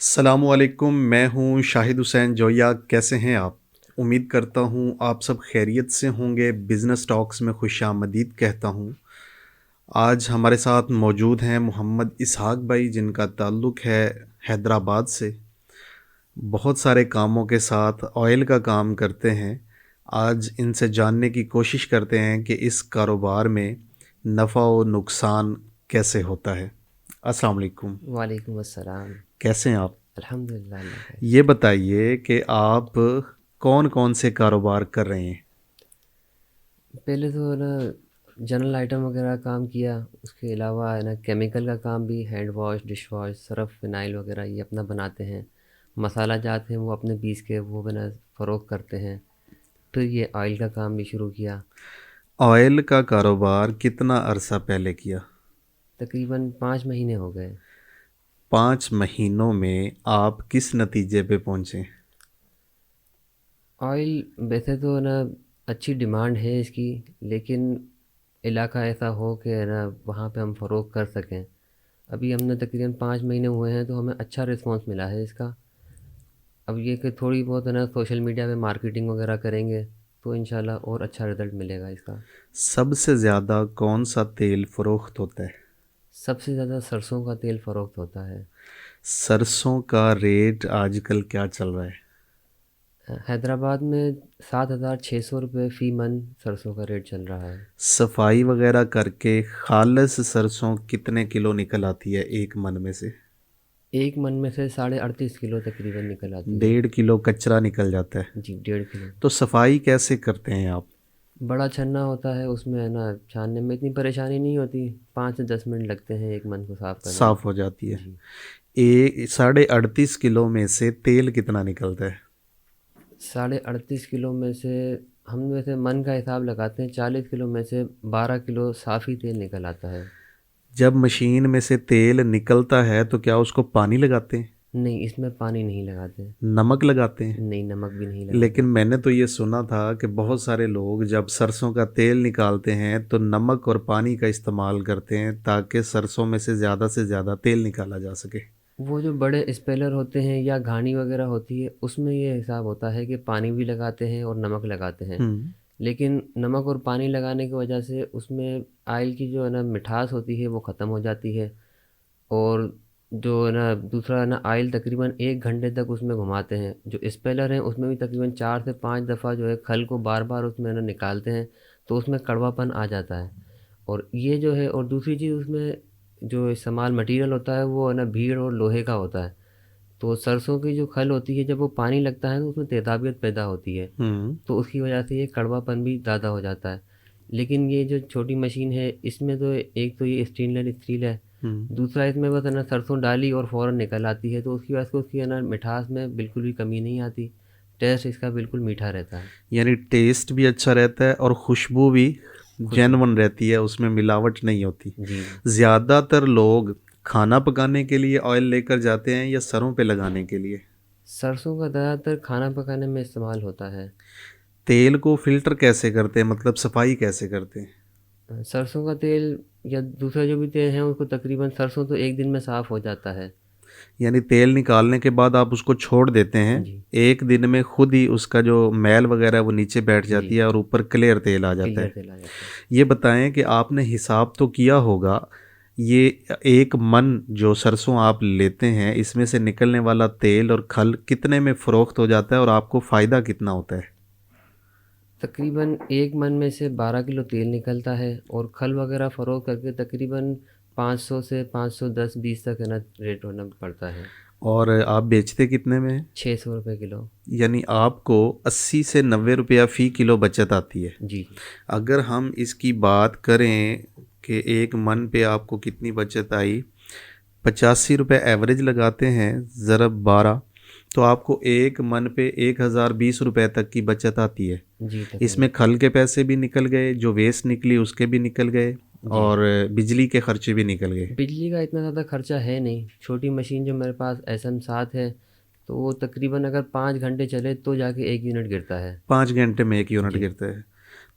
अस्सलामुअलैकुम, मैं हूँ शाहिद हुसैन जोया। कैसे हैं आप? उम्मीद करता हूँ आप सब खैरियत से होंगे। बिज़नेस टॉक्स में खुशामदीद कहता हूँ। आज हमारे साथ मौजूद हैं मोहम्मद इसहाक भाई, जिनका ताल्लुक़ है हैदराबाद से। बहुत सारे कामों के साथ ऑयल का काम करते हैं। आज इनसे जानने की कोशिश करते हैं कि इस कारोबार में नफ़ा व नुकसान कैसे होता है। अस्सलाम वालेकुम। वालेकुम अस्सलाम। कैसे हैं आप? अल्हम्दुलिल्लाह अल्लाह खैर। ये बताइए कि आप कौन-कौन से कारोबार कर रहे हैं? पहले तो है ना जनरल आइटम वगैरह काम किया, उसके अलावा है ना केमिकल का काम भी, hand wash, dish wash, Surf, phenyl वगैरह ये अपना बनाते हैं। मसाला जात हैं वो अपने पीस के वो बना फ़रोख्त करते हैं। फिर ये ऑयल का काम भी शुरू किया। ऑयल का कारोबार कितना अरसा पहले किया? तकरीबन 5 महीने हो गए। 5 महीनों में आप किस नतीजे पे पहुँचे? ऑयल वैसे तो है ना अच्छी डिमांड है इसकी, लेकिन इलाका ऐसा हो कि है ना वहाँ पे हम फ़रोख्त कर सकें। अभी हमने तकरीबन 5 महीने हुए हैं तो हमें अच्छा रिस्पॉन्स मिला है इसका। अब ये कि थोड़ी बहुत है ना सोशल मीडिया पे मार्केटिंग वगैरह करेंगे तो इंशाल्लाह और अच्छा रिज़ल्ट मिलेगा इसका। सबसे ज़्यादा कौन-सा तेल फ़रोख्त होता है? सबसे ज़्यादा सरसों का तेल फ़रोख्त होता है। सरसों का रेट आजकल क्या चल रहा है? हैदराबाद में 7,600 रुपये फ़ी मन सरसों का रेट चल रहा है। सफाई वगैरह करके खालिस सरसों कितने किलो निकल आती है एक मन में से? एक मन में से 38.5 किलो तकरीबन निकल आती है। 1.5 किलो कचरा निकल जाता है। जी, 1.5 किलो। तो सफाई कैसे करते हैं आप? बड़ा छन्ना होता है, उसमें है ना छानने में इतनी परेशानी नहीं होती, 5 से 10 मिनट लगते हैं एक मन को साफ़ करने में। साफ़ हो जाती है। जी। 38.5 किलो में से तेल कितना निकलता है? 38.5 किलो में से हम वैसे मन का हिसाब लगाते हैं, 40 किलो में से 12 किलो साफ़ ही तेल निकल आता है। जब मशीन में से तेल निकलता है तो क्या उसको पानी लगाते हैं? नहीं, इसमें पानी नहीं लगाते। नमक लगाते हैं? नहीं, नमक भी नहीं लेकिन लगाते। मैंने तो ये सुना था कि बहुत सारे लोग जब सरसों का तेल निकालते हैं तो नमक और पानी का इस्तेमाल करते हैं ताकि सरसों में से ज़्यादा तेल निकाला जा सके। वो जो बड़े स्पेलर होते हैं या घानी वगैरह होती है, उसमें ये हिसाब होता है कि पानी भी लगाते हैं और नमक लगाते हैं। हुँ। लेकिन नमक और पानी लगाने की वजह से उसमें ऑयल की जो है ना मिठास होती है वो ख़त्म हो जाती है। और जो है ना दूसरा है ना ऑयल तकरीबन 1 घंटे तक उसमें घुमाते हैं। जो स्पेलर हैं उसमें भी तकरीबन 4 से 5 दफ़ा जो है खल को बार-बार उसमें ना निकालते हैं, तो उसमें कड़वापन आ जाता है। और ये जो है और दूसरी चीज़ उसमें जो इस्तेमाल मटीरियल होता है वो है ना भीड़ और लोहे का होता है। तो सरसों की जो खल होती है जब वो पानी लगता है तो उसमें तेज़ाबियत पैदा होती है। हुँ। तो उसकी वजह से ये कड़वापन भी ज़्यादा हो जाता है। लेकिन ये जो छोटी मशीन है इसमें तो एक तो ये स्टेनलेस स्टील है, हुँ। दूसरा इसमें बस है ना सरसों डाली और फ़ौरन निकल आती है, तो उसकी वजह से उसकी है ना मिठास में बिल्कुल भी कमी नहीं आती। टेस्ट इसका बिल्कुल मीठा रहता है। यानी टेस्ट भी अच्छा रहता है और खुशबू भी खुशबू। जेन्युइन रहती है, उसमें मिलावट नहीं होती। जी, जी। ज़्यादातर लोग खाना पकाने के लिए ऑयल लेकर जाते हैं या सरों पे लगाने के लिए? सरसों का ज़्यादातर खाना पकाने में इस्तेमाल होता है। तेल को फ़िल्टर कैसे करते हैं, मतलब सफाई कैसे करते हैं? सरसों का तेल या दूसरा जो भी तेल है उसको तकरीबन सरसों तो 1 दिन में साफ़ हो जाता है। यानी तेल निकालने के बाद आप उसको छोड़ देते हैं, जी, 1 दिन में खुद ही उसका जो मैल वगैरह है वो नीचे बैठ जी। जाती है और ऊपर क्लियर तेल आ जाता क्लियर है। तेल आ जाता है। ये बताएँ कि आपने हिसाब तो किया होगा, ये 1 मन जो सरसों आप लेते हैं, इसमें से निकलने वाला तेल और खल कितने में फ़रोख्त हो जाता है और आपको फ़ायदा कितना होता है? तकरीबन 1 मन में से 12 किलो तेल निकलता है और खल वगैरह फ़रोख्त करके तकरीबन 500 से 510-20 तक है ना रेट होना पड़ता है। और आप बेचते कितने में हैं? 600 रुपए किलो। यानी आपको 80 से 90 रुपया फ़ी किलो बचत आती है। जी, जी। अगर हम इसकी बात करें कि 1 मन पे आपको कितनी बचत आई, 85 रुपये एवरेज लगाते हैं, ज़रब 12, तो आपको 1 मन पे 1020 रुपये तक की बचत आती है। जी, इसमें तकरीबन। खल के पैसे भी निकल गए, जो वेस्ट निकली उसके भी निकल गए जी। और बिजली के खर्चे भी निकल गए। बिजली का इतना ज़्यादा खर्चा है नहीं। छोटी मशीन जो मेरे पास SM7 है, तो वो तकरीबन अगर 5 घंटे चले तो जाके 1 यूनिट गिरता है। 5 घंटे में 1 यूनिट जी। गिरता है।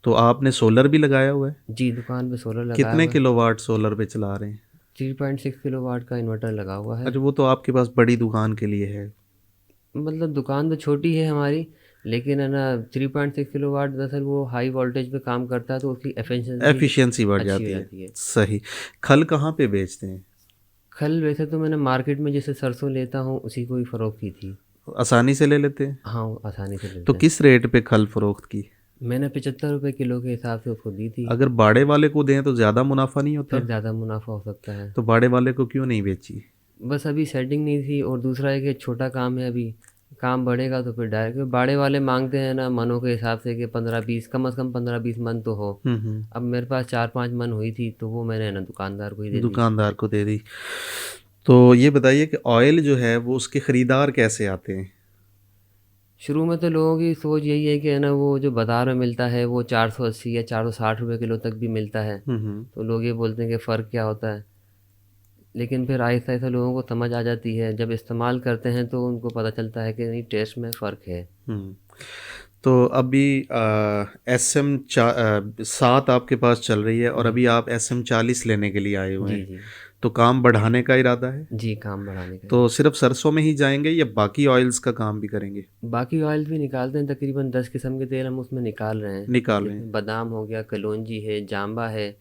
तो आपने सोलर भी लगाया हुआ है? जी, दुकान पे सोलर लगाया कितने हुआ है। किलोवाट सोलर पे चला रहे हैं? 3.6 किलोवाट का इन्वर्टर लगा हुआ है। अच्छा, वो तो आपके पास बड़ी दुकान के लिए है। मतलब दुकान तो छोटी है हमारी, लेकिन है ना 3.6 किलोवाट दरअसल वो हाई वोल्टेज पे काम करता है, तो उसकी एफिशिएंसी एफिशिएंसी बढ़ अच्छी हो जाती है। जाती है। सही। खल कहाँ पे बेचते हैं? खल वैसे तो मैंने मार्केट में जैसे सरसों लेता हूँ उसी को ही फ़रोख्त की थी। आसानी से ले लेते हैं? हाँ, वो आसानी से तो मिलते हैं। किस रेट पे खल फरोख्त की? मैंने 75 रुपये किलो के हिसाब से उसको दी थी। अगर बाड़े वाले को दें तो ज़्यादा मुनाफा नहीं होता? फिर ज़्यादा मुनाफा हो सकता है। तो बाड़े वाले को क्यों नहीं बेची? बस अभी सेटिंग नहीं थी, और दूसरा है कि छोटा काम है अभी। काम बढ़ेगा तो फिर डायरेक्ट बाड़े वाले मांगते हैं ना मनों के हिसाब से कि 15-20, कम से कम 15-20 मन तो हो। हम्म। अब मेरे पास 4-5 मन हुई थी, तो वो मैंने ना दुकानदार को ही दे दी। दुकानदार को दे दी। तो ये बताइए कि ऑयल जो है वो उसके ख़रीदार कैसे आते हैं? शुरू में तो लोगों की सोच यही है कि है ना वो जो बाज़ार में मिलता है वो 480 या 460 रुपये किलो तक भी मिलता है। हम्म। तो लोग ये बोलते हैं कि फ़र्क क्या होता है, लेकिन फिर आहिस्ता आहिस्ता लोगों को समझ आ जाती है। जब इस्तेमाल करते हैं तो उनको पता चलता है कि नहीं, टेस्ट में फ़र्क है। हम्म। तो अभी SM 7 आपके पास चल रही है और जी। अभी आप SM 40 लेने के लिए आए हुए जी, हैं। जी। तो काम बढ़ाने का इरादा है? जी, काम बढ़ाने का तो इरादा। सिर्फ सरसों में ही जाएंगे या बाकी ऑयल्स का काम भी करेंगे? बाकी ऑयल भी निकालते हैं, तकरीबन 10 किस्म के तेल हम उसमें निकाल रहे हैं। निकाल रहे हैं। जिसमें बादाम हो गया, कलौंजी है, जांबा है,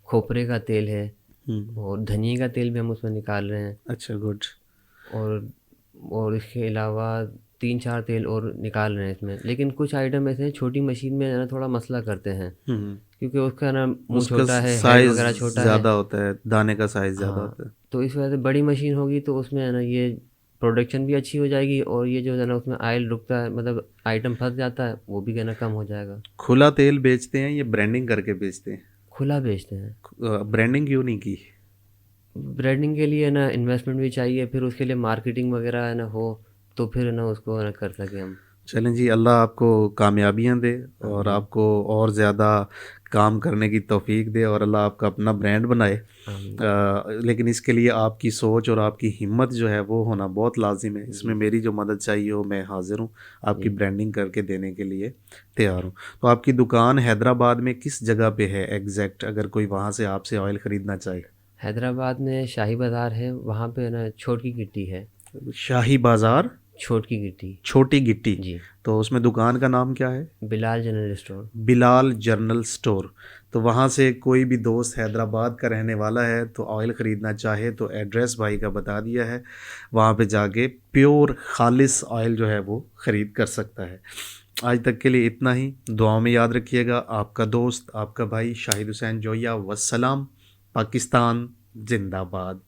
खोपरे का तेल है, हम्म। और धनिए का तेल भी हम उसमें निकाल रहे हैं। अच्छा, गुड। और इसके अलावा 3-4 तेल और निकाल रहे हैं इसमें। लेकिन कुछ आइटम ऐसे हैं छोटी मशीन में है ना थोड़ा मसला करते हैं, हम्म। क्योंकि उसका ना मुँह उसका छोटा है, हेड साइज वगैरह छोटा है। ज़्यादा होता है, दाने का साइज ज़्यादा हाँ, होता है। तो इस वजह से बड़ी मशीन होगी तो उसमें है ना ये प्रोडक्शन भी अच्छी हो जाएगी, और ये जो है ना उसमें ऑयल रुकता है, मतलब आइटम फंस जाता है, वो भी कहना कम हो जाएगा। खुला तेल बेचते हैं या ब्रांडिंग करके बेचते हैं? खुला बेचते हैं। ब्रांडिंग क्यों नहीं की? ब्रांडिंग के लिए ना इन्वेस्टमेंट भी चाहिए, फिर उसके लिए मार्केटिंग वगैरह है ना हो, तो फिर है ना उसको है ना कर सकें हम। चलें जी, अल्लाह आपको कामयाबियाँ दे और आमीन। आपको और ज़्यादा काम करने की तौफीक दे और अल्लाह आपका अपना ब्रांड बनाए। आमीन। लेकिन इसके लिए आपकी सोच और आपकी हिम्मत जो है वो होना बहुत लाजिम है। इसमें जी, मेरी जो मदद चाहिए हो मैं हाज़िर हूँ, आपकी जी। ब्रांडिंग करके देने के लिए तैयार हूँ। तो आपकी दुकान हैदराबाद में किस जगह पे है एग्जैक्ट, अगर कोई वहाँ से आपसे ऑयल ख़रीदना चाहे? हैदराबाद में शाही बाज़ार है, वहाँ पे है ना छोटी गिट्टी है। शाही बाज़ार, छोटी गिट्टी। छोटी गिट्टी। जी। तो उसमें दुकान का नाम क्या है? Bilal general store. Bilal general store. तो वहाँ से कोई भी दोस्त हैदराबाद का रहने वाला है तो ऑयल ख़रीदना चाहे तो एड्रेस भाई का बता दिया है, वहाँ पे जाके प्योर खालिस ऑयल जो है वो ख़रीद कर सकता है। आज तक के लिए इतना ही। दुआओं में याद रखिएगा। आपका दोस्त, आपका भाई शाहिद हुसैन जोया। वस्सलाम। पाकिस्तान जिंदाबाद।